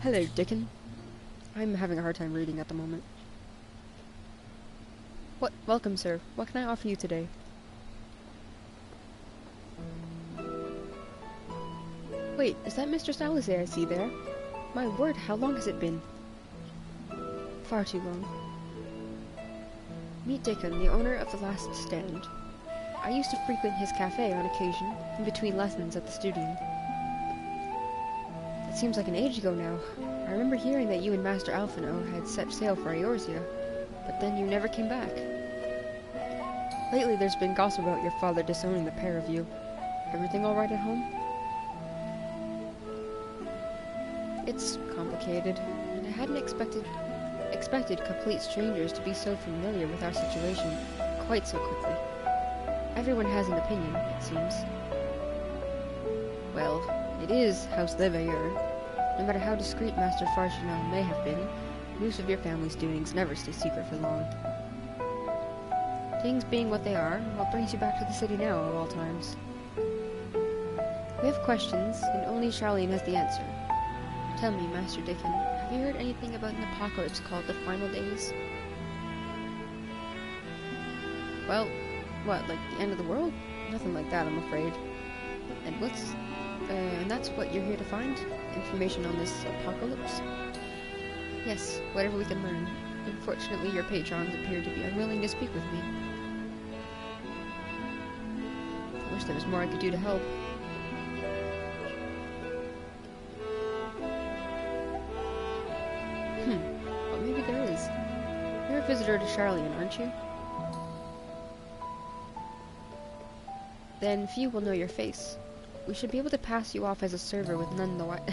S1: Hello, Dickon. I'm having a hard time reading at the moment. Welcome, sir. What can I offer you today? Wait, is that Mr. Salazar I see there? My word, how long has it been? Far too long. Meet Dickon, the owner of the Last Stand. I used to frequent his cafe on occasion, in between lessons at the studio. It seems like an age ago now. I remember hearing that you and Master Alphino had set sail for Eorzea, but then you never came back. Lately there's been gossip about your father disowning the pair of you. Everything all right at home? It's complicated, and I hadn't expected complete strangers to be so familiar with our situation quite so quickly. Everyone has an opinion, it seems. Well, it is House Leveilleur. No matter how discreet Master Fortuneau may have been, news of your family's doings never stay secret for long. Things being what they are, what brings you back to the city now of all times? We have questions, and only Charlene has the answer. Tell me, Master Dickon, have you heard anything about an apocalypse called the Final Days? Well, what, like the end of the world? Nothing like that, I'm afraid. And that's what you're here to find? Information on this apocalypse? Yes, whatever we can learn. Unfortunately, your patrons appear to be unwilling to speak with me. I wish there was more I could do to help. Well, maybe there is. You're a visitor to Charlene, aren't you? Then few will know your face. We should be able to pass you off as a server with none the while.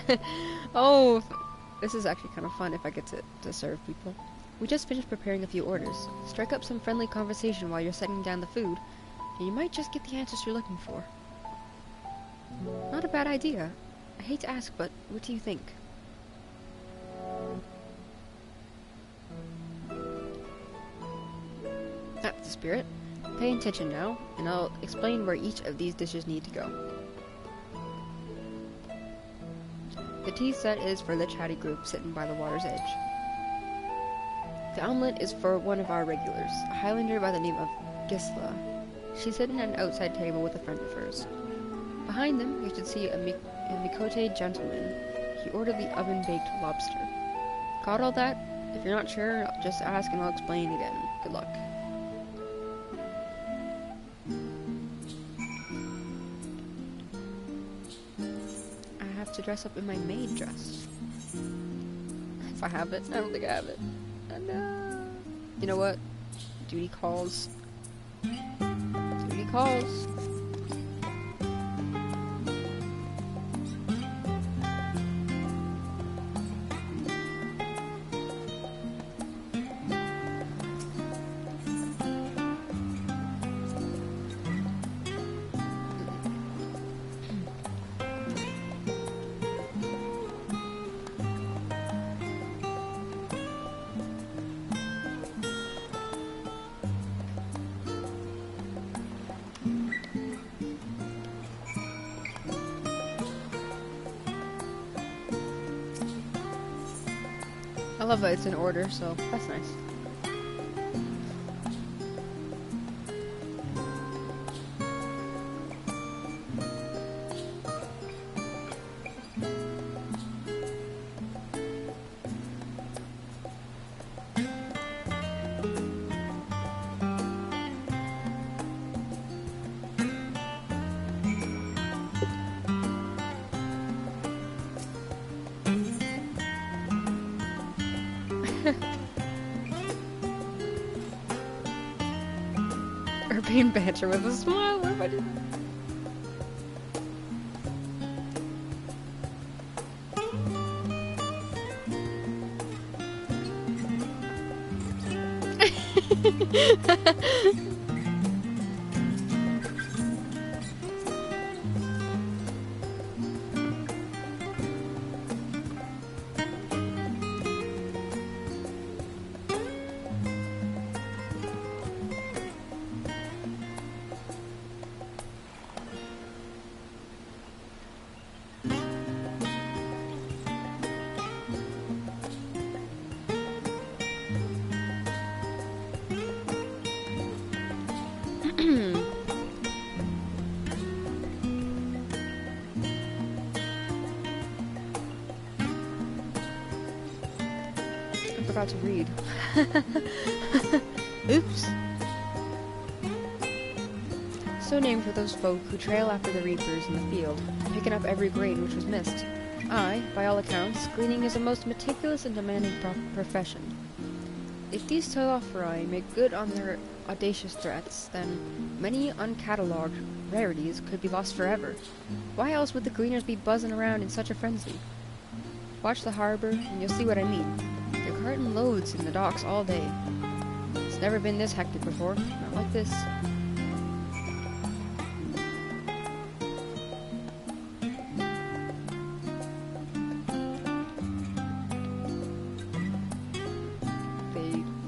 S1: Oh, this is actually kind of fun if I get to serve people. We just finished preparing a few orders. Strike up some friendly conversation while you're setting down the food, and you might just get the answers you're looking for. Not a bad idea. I hate to ask, but what do you think? That's the spirit. Pay attention now, and I'll explain where each of these dishes need to go. The tea set is for the chatty group sitting by the water's edge. The omelette is for one of our regulars, a Highlander by the name of Gisla. She's sitting at an outside table with a friend of hers. Behind them, you should see a Mikote gentleman. He ordered the oven-baked lobster. Got all that? If you're not sure, just ask and I'll explain again. Good luck. to dress up in my maid dress. If I have it. I don't think I have it. No. You know what? Duty calls. Duty calls. I love that it's in order, so that's nice. Urbane banter with a smile. What if I did that? I forgot to read. Oops. So named for those folk who trail after the reapers in the field, picking up every grain which was missed. I, by all accounts, gleaning is a most meticulous and demanding profession. If these Telophori make good on their audacious threats, then many uncatalogued rarities could be lost forever. Why else would the gleaners be buzzing around in such a frenzy? Watch the harbor, and you'll see what I mean. They're carting loads in the docks all day. It's never been this hectic before, not like this.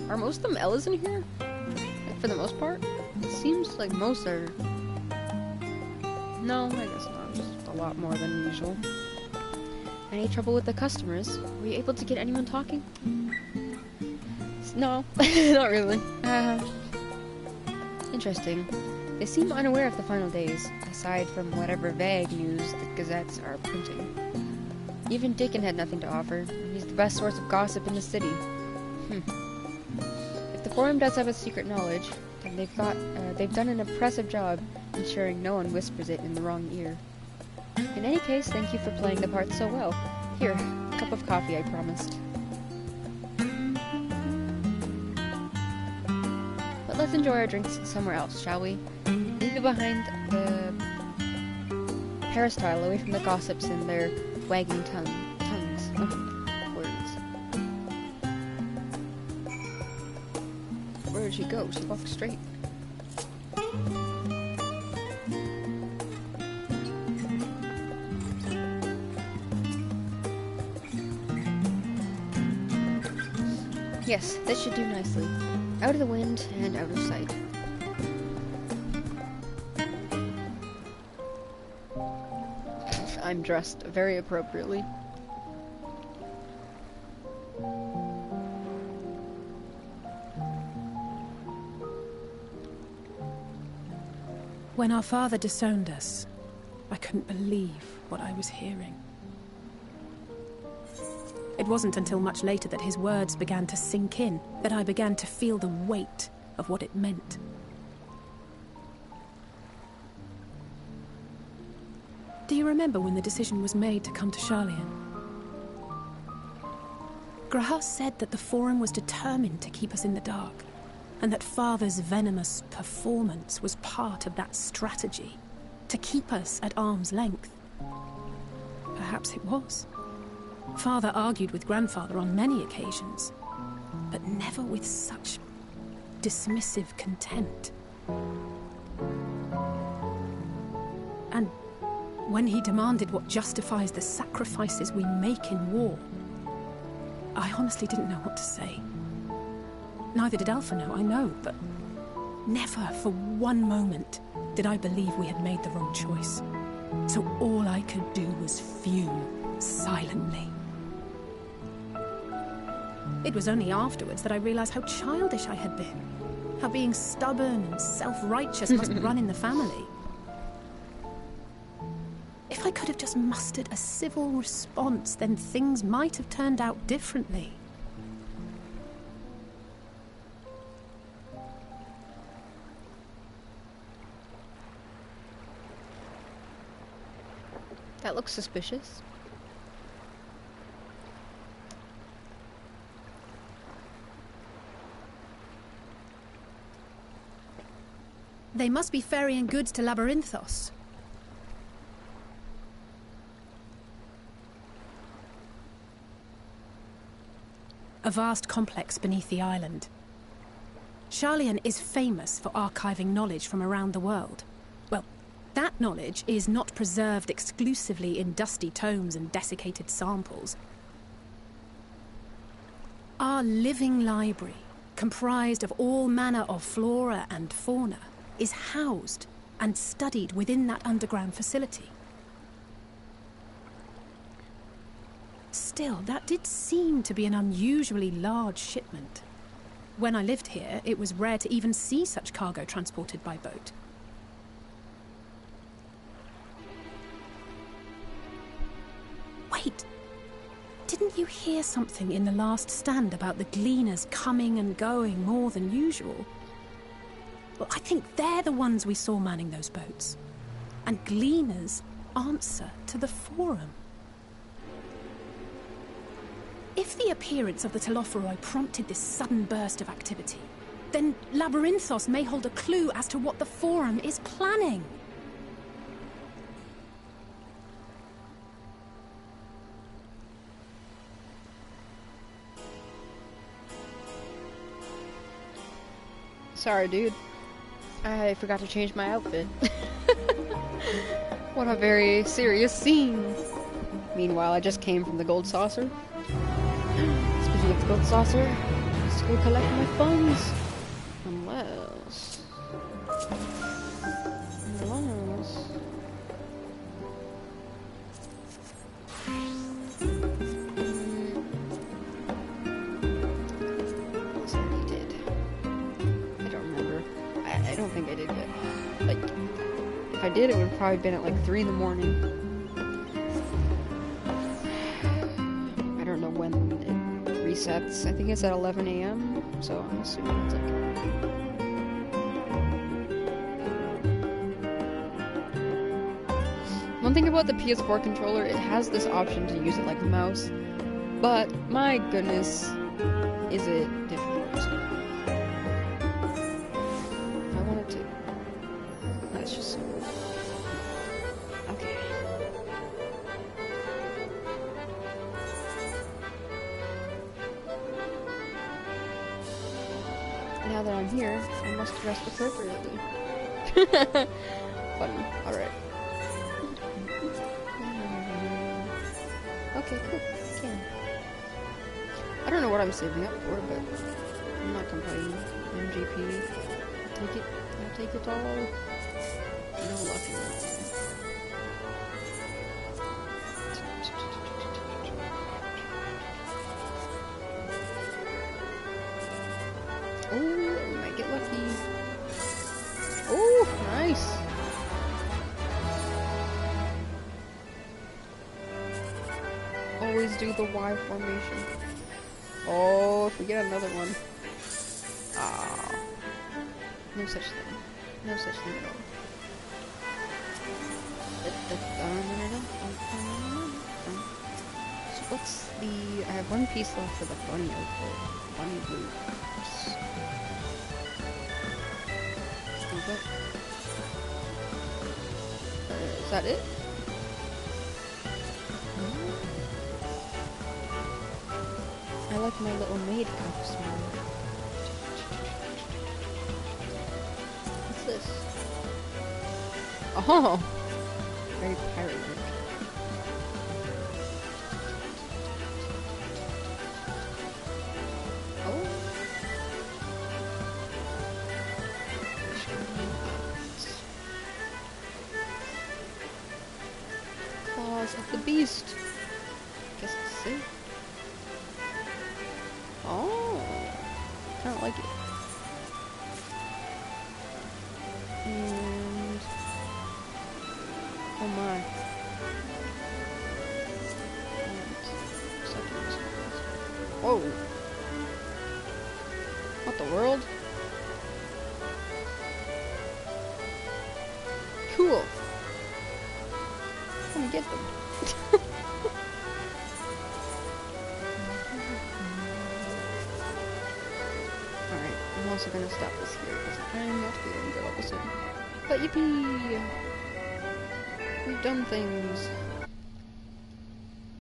S1: Are most of them Ellas in here? Like, for the most part? It seems like most are... No, I guess not. Just a lot more than usual. Any trouble with the customers? Were you able to get anyone talking? No, not really. Interesting. They seem unaware of the final days, aside from whatever vague news the gazettes are printing. Even Dickon had nothing to offer, and he's the best source of gossip in the city. If the forum does have a secret knowledge, then they've done an impressive job ensuring no one whispers it in the wrong ear. In any case, thank you for playing the part so well. Here, a cup of coffee I promised. But let's enjoy our drinks somewhere else, shall we? Leave it behind the peristyle, away from the gossips and their wagging tongues. Words. Where did she go? She walked straight. Yes, this should do nicely. Out of the wind and out of sight. I'm dressed very appropriately.
S9: When our father disowned us, I couldn't believe what I was hearing. It wasn't until much later that his words began to sink in, that I began to feel the weight of what it meant. Do you remember when the decision was made to come to Charlian? Grahas said that the Forum was determined to keep us in the dark, and that Father's venomous performance was part of that strategy, to keep us at arm's length. Perhaps it was. Father argued with Grandfather on many occasions, but never with such dismissive contempt. And when he demanded what justifies the sacrifices we make in war, I honestly didn't know what to say. Neither did Alpha know, I know, but never for one moment did I believe we had made the wrong choice. So all I could do was fume silently. It was only afterwards that I realized how childish I had been. How being stubborn and self-righteous must run in the family. If I could have just mustered a civil response, then things might have turned out differently.
S1: That looks suspicious.
S9: They must be ferrying goods to Labyrinthos. A vast complex beneath the island. Charlian is famous for archiving knowledge from around the world. Well, that knowledge is not preserved exclusively in dusty tomes and desiccated samples. Our living library, comprised of all manner of flora and fauna, is housed and studied within that underground facility. Still, that did seem to be an unusually large shipment. When I lived here, it was rare to even see such cargo transported by boat. Wait! Didn't you hear something in the last stand about the gleaners coming and going more than usual? Well, I think they're the ones we saw manning those boats. And gleaners answer to the Forum. If the appearance of the Telophoroi prompted this sudden burst of activity, then Labyrinthos may hold a clue as to what the Forum is planning.
S1: Sorry, dude. I forgot to change my outfit. What a very serious scene. Meanwhile, I just came from the Gold Saucer. Speaking of the Gold Saucer, let's go collect my funds. Unless... I don't think I did yet. Like, if I did, it would have probably been at like 3 in the morning. I don't know when it resets. I think it's at 11 a.m. So I'm assuming it's like... One thing about the PS4 controller, it has this option to use it like a mouse. But, my goodness, is it difficult. Now that I'm here, I must dress appropriately. Funny. Alright. Okay, cool. Can. I don't know what I'm saving up for, but I'm not complaining. MGP. Take it. I'll take it all. No lucky. Oh, we might get lucky. Oh, nice. Always do the Y formation. Oh, if we get another one. Ah. No such thing. No such thing at all. So what's the... I have one piece left for the bunny outfit. Bunny blue. Is that it? I like my little maid costume. What's this? Oh! Very pirate-like. Oh! Claws of the beast! Guess it's safe. Oh! I don't like it. And... oh my. Whoa! What the world? Cool! Come get them. Alright, I'm also gonna stop this here because I'm not feeling good all of a sudden. But yippee! We've done things.